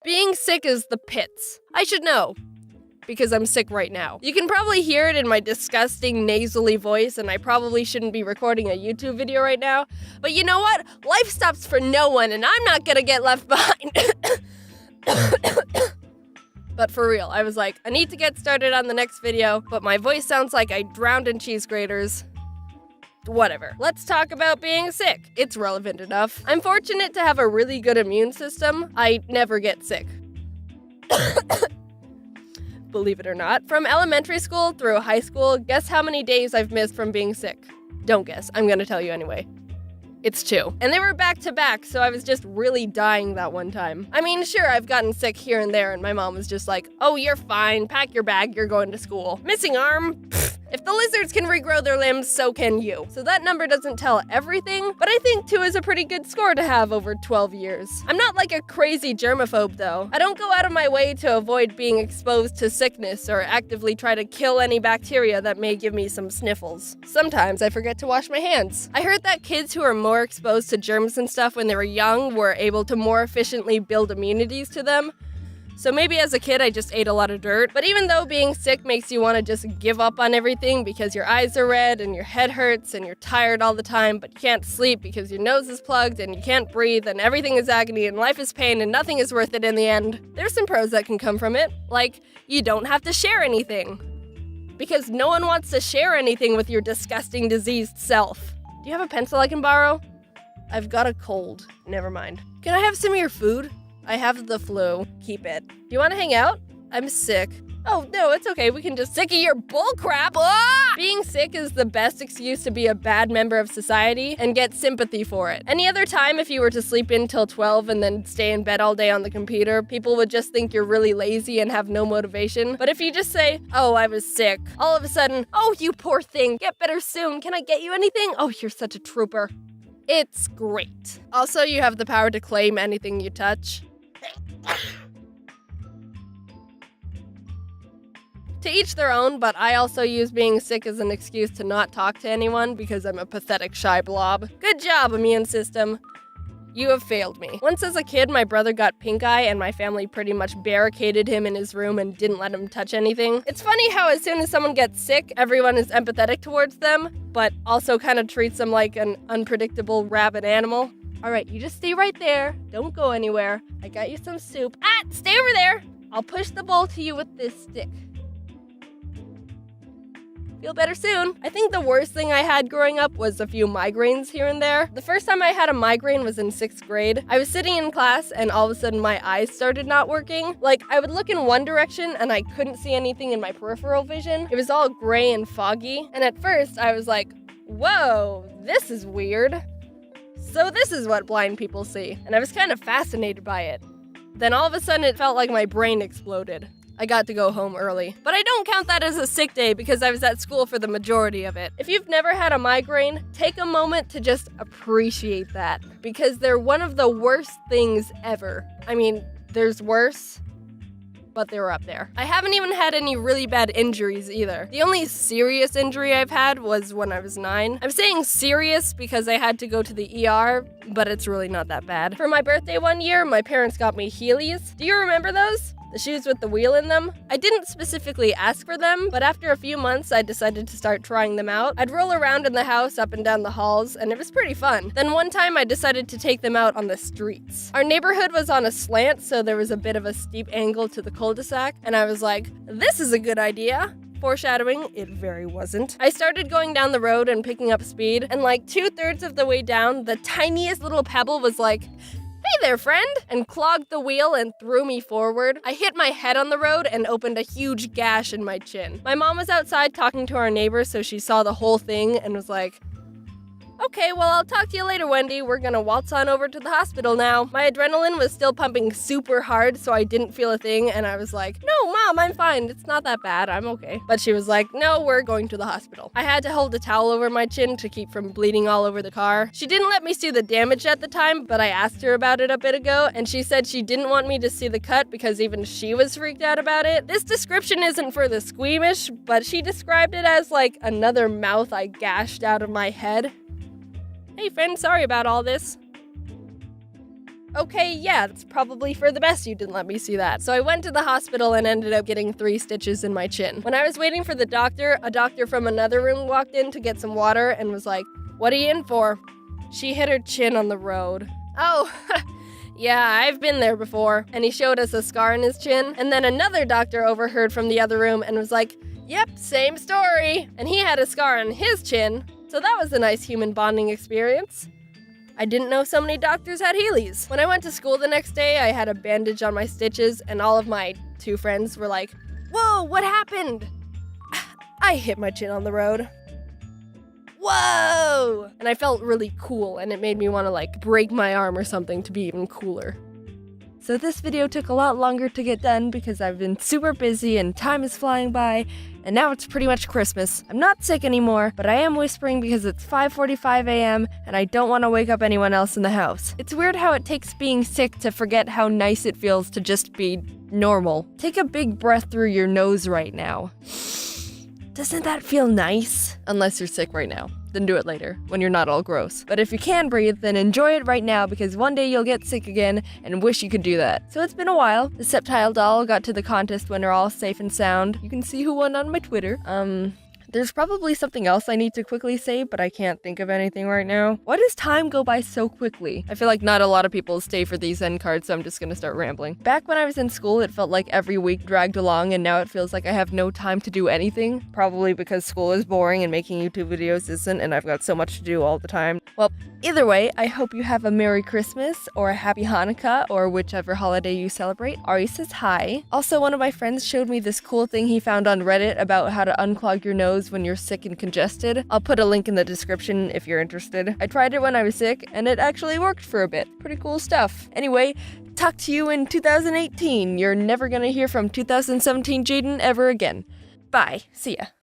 Being sick is the pits. I should know, because I'm sick right now. You can probably hear it in my disgusting nasally voice, and I probably shouldn't be recording a YouTube video right now. But you know what? Life stops for no one, and I'm not gonna get left behind. But for real, I was like, I need to get started on the next video, but my voice sounds like I drowned in cheese graters. Whatever. Let's talk about being sick. It's relevant enough. I'm fortunate to have a really good immune system. I never get sick. Believe it or not. From elementary school through high school, guess how many days I've missed from being sick? Don't guess. I'm gonna tell you anyway. It's 2. And they were back to back, so I was just really dying that one time. I mean, sure, I've gotten sick here and there, and my mom was just like, oh, you're fine, pack your bag, you're going to school. Missing arm? Pfft. If the lizards can regrow their limbs, so can you. So that number doesn't tell everything, but I think 2 is a pretty good score to have over 12 years. I'm not like a crazy germaphobe, though. I don't go out of my way to avoid being exposed to sickness or actively try to kill any bacteria that may give me some sniffles. Sometimes I forget to wash my hands. I heard that kids who are more exposed to germs and stuff when they were young were able to more efficiently build immunities to them. So maybe as a kid I just ate a lot of dirt, but even though being sick makes you want to just give up on everything because your eyes are red and your head hurts and you're tired all the time, but you can't sleep because your nose is plugged and you can't breathe and everything is agony and life is pain and nothing is worth it in the end, there's some pros that can come from it. Like, you don't have to share anything. Because no one wants to share anything with your disgusting diseased self. Do you have a pencil I can borrow? I've got a cold. Never mind. Can I have some of your food? I have the flu. Keep it. Do you want to hang out? I'm sick. Oh, no, it's okay. We can just sick of your bullcrap. Ah! Being sick is the best excuse to be a bad member of society and get sympathy for it. Any other time, if you were to sleep in till 12 and then stay in bed all day on the computer, people would just think you're really lazy and have no motivation. But if you just say, oh, I was sick, all of a sudden, oh, you poor thing, get better soon. Can I get you anything? Oh, you're such a trooper. It's great. Also, you have the power to claim anything you touch. To each their own, but I also use being sick as an excuse to not talk to anyone because I'm a pathetic shy blob. Good job, immune system. You have failed me. Once as a kid, my brother got pink eye and my family pretty much barricaded him in his room and didn't let him touch anything. It's funny how as soon as someone gets sick, everyone is empathetic towards them, but also kind of treats them like an unpredictable rabid animal. All right, you just stay right there. Don't go anywhere. I got you some soup. Ah, stay over there. I'll push the bowl to you with this stick. Feel better soon. I think the worst thing I had growing up was a few migraines here and there. The first time I had a migraine was in 6th grade. I was sitting in class and all of a sudden my eyes started not working. Like, I would look in one direction and I couldn't see anything in my peripheral vision. It was all gray and foggy. And at first I was like, whoa, this is weird. So this is what blind people see. And I was kind of fascinated by it. Then all of a sudden it felt like my brain exploded. I got to go home early. But I don't count that as a sick day because I was at school for the majority of it. If you've never had a migraine, take a moment to just appreciate that because they're one of the worst things ever. I mean, there's worse, but they're up there. I haven't even had any really bad injuries either. The only serious injury I've had was when I was 9. I'm saying serious because I had to go to the ER, but it's really not that bad. For my birthday one year, my parents got me Heelys. Do you remember those? The shoes with the wheel in them? I didn't specifically ask for them, but after a few months, I decided to start trying them out. I'd roll around in the house up and down the halls, and it was pretty fun. Then one time, I decided to take them out on the streets. Our neighborhood was on a slant, so there was a bit of a steep angle to the cul-de-sac, and I was like, this is a good idea. Foreshadowing, it very wasn't. I started going down the road and picking up speed, and like 2/3 of the way down, the tiniest little pebble was like, hey there, friend, and clogged the wheel and threw me forward. I hit my head on the road and opened a huge gash in my chin. My mom was outside talking to our neighbor, so she saw the whole thing and was like, okay, well, I'll talk to you later, Wendy. We're gonna waltz on over to the hospital now. My adrenaline was still pumping super hard, so I didn't feel a thing, and I was like, no, Mom, I'm fine. It's not that bad. I'm okay. But she was like, no, we're going to the hospital. I had to hold a towel over my chin to keep from bleeding all over the car. She didn't let me see the damage at the time, but I asked her about it a bit ago, and she said she didn't want me to see the cut because even she was freaked out about it. This description isn't for the squeamish, but she described it as like another mouth I gashed out of my head. Hey friend, sorry about all this. okay, yeah, it's probably for the best you didn't let me see that. So I went to the hospital and ended up getting 3 stitches in my chin. When I was waiting for the doctor, a doctor from another room walked in to get some water and was like, "What are you in for?" She hit her chin on the road. Oh, yeah, I've been there before. And he showed us a scar on his chin. And then another doctor overheard from the other room and was like, "Yep, same story." And he had a scar on his chin. So that was a nice human bonding experience. I didn't know so many doctors had Heelys. When I went to school the next day, I had a bandage on my stitches, and all of my 2 friends were like, "Whoa, what happened?" I hit my chin on the road. Whoa! And I felt really cool, and it made me want to break my arm or something to be even cooler. So this video took a lot longer to get done because I've been super busy and time is flying by, and now it's pretty much Christmas. I'm not sick anymore, but I am whispering because it's 5:45 a.m. and I don't want to wake up anyone else in the house. It's weird how it takes being sick to forget how nice it feels to just be normal. Take a big breath through your nose right now. Doesn't that feel nice? Unless you're sick right now. Then do it later, when you're not all gross. But if you can breathe, then enjoy it right now because one day you'll get sick again and wish you could do that. So it's been a while. The Sceptile doll got to the contest winner all safe and sound. You can see who won on my Twitter. There's probably something else I need to quickly say, but I can't think of anything right now. Why does time go by so quickly? I feel like not a lot of people stay for these end cards, so I'm just gonna start rambling. Back when I was in school, it felt like every week dragged along, and now it feels like I have no time to do anything. Probably because school is boring and making YouTube videos isn't, and I've got so much to do all the time. Well, either way, I hope you have a Merry Christmas, or a Happy Hanukkah, or whichever holiday you celebrate. Ari says hi. Also, one of my friends showed me this cool thing he found on Reddit about how to unclog your nose when you're sick and congested. I'll put a link in the description if you're interested. I tried it when I was sick, and it actually worked for a bit. Pretty cool stuff. Anyway, talk to you in 2018. You're never gonna hear from 2017 Jaden ever again. Bye. See ya.